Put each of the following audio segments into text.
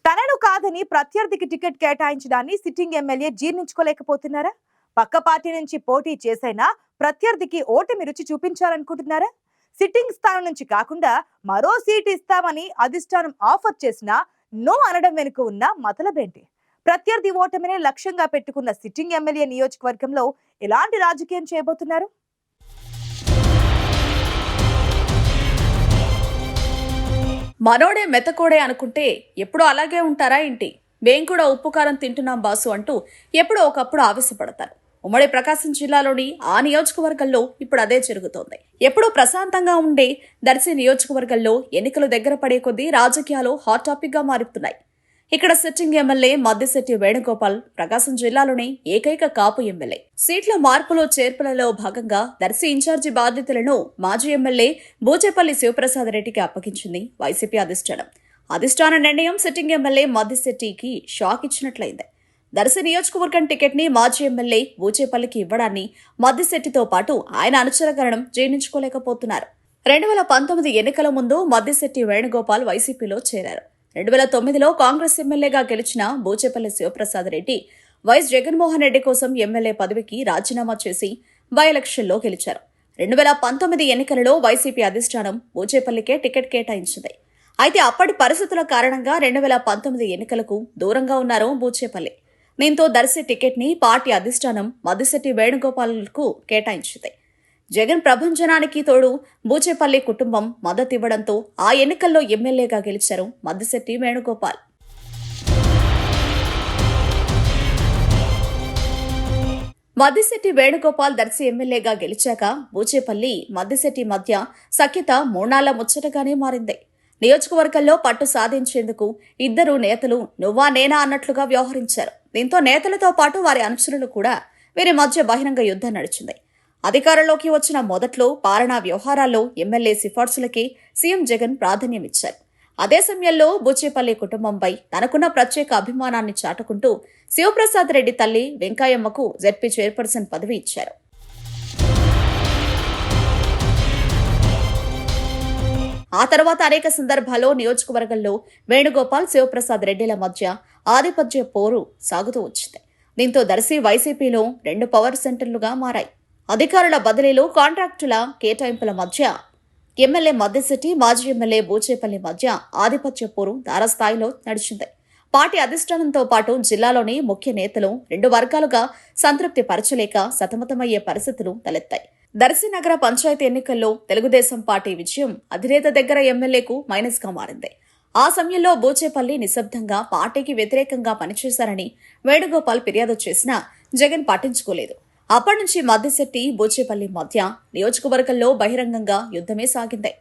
తనను కాదని ప్రత్యర్థికి టికెట్ కేటాయించడాన్ని సిట్టింగ్ ఎమ్మెల్యే జీర్ణించుకోలేకపోతున్నారా? పక్క పార్టీ నుంచి పోటీ చేసైనా ప్రత్యర్థికి ఓటమి రుచి చూపించాలనుకుంటున్నారా? సిట్టింగ్ స్థానం నుంచి కాకుండా మరో సీట్ ఇస్తామని అధిష్టానం ఆఫర్ చేసినా నో అనడం వెనుక ఉన్న మతలబేంటి? ప్రత్యర్థి ఓటమినే లక్ష్యంగా పెట్టుకున్న సిట్టింగ్ ఎమ్మెల్యే నియోజకవర్గంలో ఎలాంటి రాజకీయం చేయబోతున్నారు? మనోడే మెతకోడే అనుకుంటే ఎప్పుడూ అలాగే ఉంటారా ఏంటి? మేం కూడా ఉప్పు కారం తింటున్నాం బాసు అంటూ ఎప్పుడో ఒకప్పుడు ఆవేశపడతారు. ఉమ్మడి ప్రకాశం జిల్లాలోని ఆ నియోజకవర్గంలో ఇప్పుడు అదే జరుగుతోంది. ఎప్పుడూ ప్రశాంతంగా ఉండే దర్శి నియోజకవర్గంలో ఎన్నికలు దగ్గర పడే కొద్దీ రాజకీయాలు హాట్ టాపిక్ గా మారుతున్నాయి. ఇక్కడ సిట్టింగ్ ఎమ్మెల్యే మద్దిశెట్టి వేణుగోపాల్ ప్రకాశం జిల్లాలోని ఏకైక కాపు ఎమ్మెల్యే. సీట్ల మార్పులు చేర్పులలో భాగంగా దర్శి ఇన్ఛార్జి బాధ్యతలను మాజీ ఎమ్మెల్యే బూచేపల్లి శివప్రసాద్ రెడ్డికి అప్పగించింది వైసీపీ అధిష్టానం. అధిష్టాన నిర్ణయం సిట్టింగ్ ఎమ్మెల్యే మద్దిశెట్టికి షాక్ ఇచ్చినట్లయింది. దర్శి నియోజకవర్గం టికెట్ ని మాజీ ఎమ్మెల్యే బూచేపల్లికి ఇవ్వడాన్ని మద్దిశెట్టితో పాటు ఆయన అనుచరగణం జీర్ణించుకోలేకపోతున్నారు. 2019 ఎన్నికల ముందు మద్దిశెట్టి వేణుగోపాల్ వైసీపీలో చేరారు. 2009లో కాంగ్రెస్ ఎమ్మెల్యేగా గెలిచిన బూచేపల్లి శివప్రసాద్ రెడ్డి వైఎస్ జగన్మోహన్ రెడ్డి కోసం ఎమ్మెల్యే పదవికి రాజీనామా చేసి బై ఎలక్షన్లో గెలిచారు. 2019 ఎన్నికలలో వైసీపీ అధిష్టానం బూచేపల్లికే టికెట్ కేటాయించింది. అయితే అప్పటి పరిస్థితుల కారణంగా 2019 ఎన్నికలకు దూరంగా ఉన్నారు బూచేపల్లి. దీంతో దర్శి టికెట్ ని పార్టీ అధిష్టానం మద్దిశెట్టి వేణుగోపాల్కు కేటాయించింది. జగన్ ప్రభంజనానికి తోడు బూచేపల్లి కుటుంబం మద్దతివ్వడంతో ఆ ఎన్నికల్లో ఎమ్మెల్యేగా గెలిచారు మద్దిశెట్టి వేణుగోపాల్. మద్దిశెట్టి వేణుగోపాల్ దర్శి ఎమ్మెల్యేగా గెలిచాక బూచేపల్లి మద్దిశెట్టి మధ్య సఖ్యత మూడాళ్ల ముచ్చటగానే మారింది. నియోజకవర్గంలో పట్టు సాధించేందుకు ఇద్దరు నేతలు నువ్వా నేనా అన్నట్లుగా వ్యవహరించారు. దీంతో నేతలతో పాటు వారి అనుచరులు కూడా వీరి మధ్య బహిరంగ యుద్ధం నడిచింది. అధికారంలోకి వచ్చిన మొదట్లో పాలనా వ్యవహారాల్లో ఎమ్మెల్యే సిఫార్సులకి సీఎం జగన్ ప్రాధాన్యమిచ్చారు. అదే సమయంలో బూచేపల్లి కుటుంబంపై తనకున్న ప్రత్యేక అభిమానాన్ని చాటుకుంటూ శివప్రసాద్ రెడ్డి తల్లి వెంకయ్యమ్మకు జెడ్పీ చైర్పర్సన్ పదవి ఇచ్చారు. ఆ తర్వాత అనేక సందర్భాల్లో నియోజకవర్గంలో వేణుగోపాల్ శివప్రసాద్ రెడ్డిల మధ్య ఆధిపత్య పోరు సాగుతూ వచ్చింది. దీంతో దర్శి వైసీపీలో 2 పవర్ సెంటర్లుగా మారాయి. అధికారుల బదిలీలు, కాంట్రాక్టుల కేటాయింపుల మధ్య ఎమ్మెల్యే మద్దిశెట్టి, మాజీ ఎమ్మెల్యే బూచేపల్లి మధ్య ఆధిపత్య పోరు తారస్థాయిలో నడిచింది. పార్టీ అధిష్టానంతో పాటు జిల్లాలోని ముఖ్య నేతలు 2 వర్గాలుగా సంతృప్తి పరచలేక సతమతమయ్యే పరిస్థితులు తలెత్తాయి. దర్శి నగర పంచాయతీ ఎన్నికల్లో తెలుగుదేశం పార్టీ విజయం అధినేత దగ్గర ఎమ్మెల్యేకు మైనస్ గా మారింది. ఆ సమయంలో బూచేపల్లి నిశ్శబ్దంగా పార్టీకి వ్యతిరేకంగా పనిచేశారని వేణుగోపాల్ ఫిర్యాదు చేసినా జగన్ పట్టించుకోలేదు. అప్పటి నుంచి మద్దిశెట్టి, బూచేపల్లి మధ్య నియోజకవర్గంలో బహిరంగంగా యుద్ధమే సాగింది.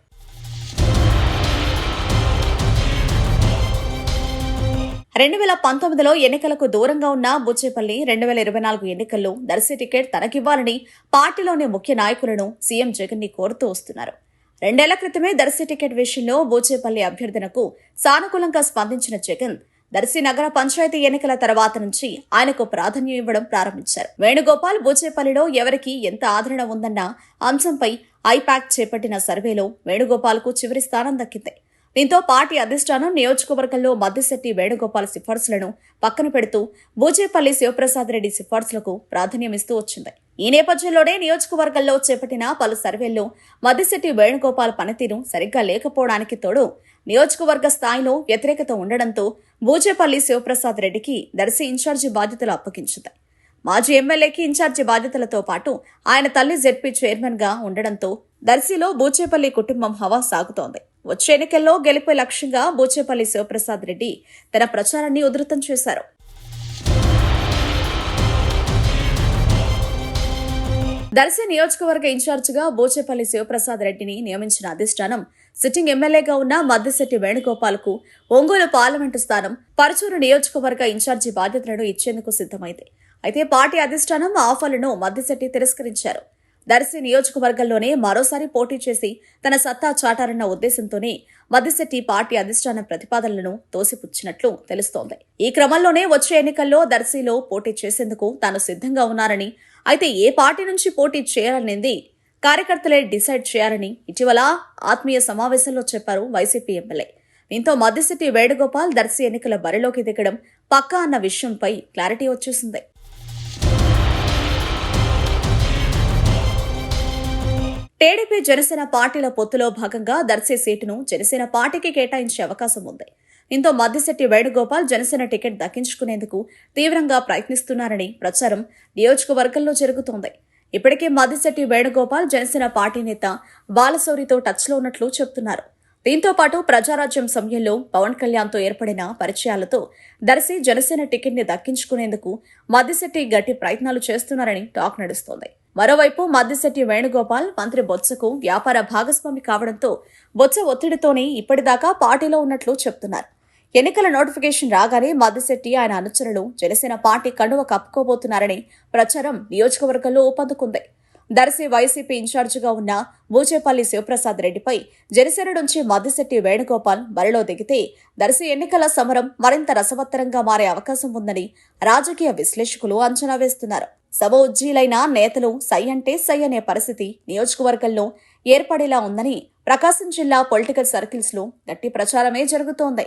2019లో ఎన్నికలకు దూరంగా ఉన్న బూచేపల్లి 2024 ఎన్నికల్లో దర్శి టికెట్ తనకివ్వాలని పార్టీలోని ముఖ్య నాయకులను సీఎం జగన్ ని కోరుతూ వస్తున్నారు. 2 ఏళ్ల క్రితమే దర్శి టికెట్ విషయంలో బూచేపల్లి అభ్యర్థనకు సానుకూలంగా స్పందించిన జగన్ దర్శి నగర పంచాయతీ ఎన్నికల తర్వాత నుంచి ఆయనకు ప్రాధాన్యం ఇవ్వడం ప్రారంభించారు. వేణుగోపాల్ బూచేపల్లిలో ఎవరికి ఎంత ఆదరణ ఉందన్న అంశంపై ఐపాక్ చేపట్టిన సర్వేలో వేణుగోపాల్కు చివరి స్థానం దక్కింది. దీంతో పార్టీ అధిష్టానం నియోజకవర్గంలో మద్దిశెట్టి వేణుగోపాల్ సిఫార్సులను పక్కన పెడుతూ బూచేపల్లి శివప్రసాద్ రెడ్డి సిఫార్సులకు ప్రాధాన్యమిస్తూ వచ్చింది. ఈ నేపథ్యంలోనే నియోజకవర్గంలో చేపట్టిన పలు సర్వేల్లో మద్దిశెట్టి వేణుగోపాల్ పనితీరు సరిగ్గా లేకపోవడానికి తోడు నియోజకవర్గ స్థాయిలో వ్యతిరేకత ఉండడంతో బూచేపల్లి శివప్రసాద్ రెడ్డికి దర్శి ఇన్ఛార్జి బాధ్యతలు అప్పగించింది. మాజీ ఎమ్మెల్యేకి ఇన్ఛార్జి బాధ్యతలతో పాటు ఆయన తల్లి జెడ్పీ చైర్మన్ గా ఉండడంతో దర్శిలో బూచేపల్లి కుటుంబం హవా సాగుతోంది. వచ్చే ఎన్నికల్లో గెలుపే లక్ష్యంగా బూచేపల్లి శివప్రసాద్ రెడ్డి తన ప్రచారాన్ని ఉధృతం చేశారు. దర్శి నియోజకవర్గ ఇన్ఛార్జిగా బూచేపల్లి శివప్రసాద్ రెడ్డిని నియమించిన అధిష్టానం సిట్టింగ్ ఎమ్మెల్యేగా ఉన్న మద్దిశెట్టి వేణుగోపాల్కు ఒంగోలు పార్లమెంటు స్థానం, పరుచూరు నియోజకవర్గ ఇన్ఛార్జి బాధ్యతలను ఇచ్చేందుకు సిద్ధమైంది. అయితే పార్టీ అధిష్టానం ఆఫర్లను మద్దిశెట్టి తిరస్కరించారు. దర్శి నియోజకవర్గంలోనే మరోసారి పోటీ చేసి తన సత్తా చాటారన్న ఉద్దేశంతోనే మద్దిశెట్టి పార్టీ అధిష్టాన ప్రతిపాదనలను తోసిపుచ్చినట్లు తెలుస్తోంది. ఈ క్రమంలోనే వచ్చే ఎన్నికల్లో దర్శిలో పోటీ చేసేందుకు తాను సిద్ధంగా ఉన్నారని, అయితే ఏ పార్టీ నుంచి పోటీ చేయాలనేది కార్యకర్తలే డిసైడ్ చేయాలని ఇటీవల ఆత్మీయ సమావేశంలో చెప్పారు వైసీపీ ఎమ్మెల్యే. దీంతో మద్దిశెట్టి వేణుగోపాల్ దర్శి ఎన్నికల బరిలోకి దిగడం పక్కా అన్న విషయంపై క్లారిటీ వచ్చేసింది. టీడీపీ జనసేన పార్టీల పొత్తులో భాగంగా దర్శి సీటును జనసేన పార్టీకి కేటాయించే అవకాశం ఉంది. దీంతో మద్దిశెట్టి వేణుగోపాల్ జనసేన టికెట్ దక్కించుకునేందుకు తీవ్రంగా ప్రయత్నిస్తున్నారని ప్రచారం నియోజకవర్గంలో జరుగుతోంది. ఇప్పటికే మద్దిశెట్టి వేణుగోపాల్ జనసేన పార్టీ నేత బాలశౌరితో టచ్లో ఉన్నట్లు చెబుతున్నారు. దీంతో పాటు ప్రజారాజ్యం సమయంలో పవన్ కళ్యాణ్తో ఏర్పడిన పరిచయాలతో దర్శి జనసేన టికెట్ ని దక్కించుకునేందుకు మద్దిశెట్టి గట్టి ప్రయత్నాలు చేస్తున్నారని టాక్ నడుస్తోంది. మరోవైపు మద్దిశెట్టి వేణుగోపాల్ మంత్రి బొత్సకు వ్యాపార భాగస్వామి కావడంతో బొత్స ఒత్తిడితోనే ఇప్పటిదాకా పార్టీలో ఉన్నట్లు చెప్తున్నారు. ఎన్నికల నోటిఫికేషన్ రాగానే మద్దిశెట్టి ఆయన అనుచరులు జనసేన పార్టీ కండువ కప్పుకోబోతున్నారని ప్రచారం నియోజకవర్గంలో ఊపందుకుంది. దర్శి వైసీపీ ఇన్ఛార్జిగా ఉన్న బూచేపల్లి శివప్రసాద్ రెడ్డిపై జనసేన నుంచి మద్దిశెట్టి వేణుగోపాల్ బరిలో దిగితే దర్శి ఎన్నికల సమరం మరింత రసవత్తరంగా మారే అవకాశం ఉందని రాజకీయ విశ్లేషకులు అంచనా వేస్తున్నారు. సభ ఉజ్జీలైన నేతలు సై అంటే సై అనే పరిస్థితి నియోజకవర్గంలో ఏర్పడేలా ఉందని ప్రకాశం జిల్లా పొలిటికల్ సర్కిల్స్ లో గట్టి ప్రచారమే జరుగుతోంది.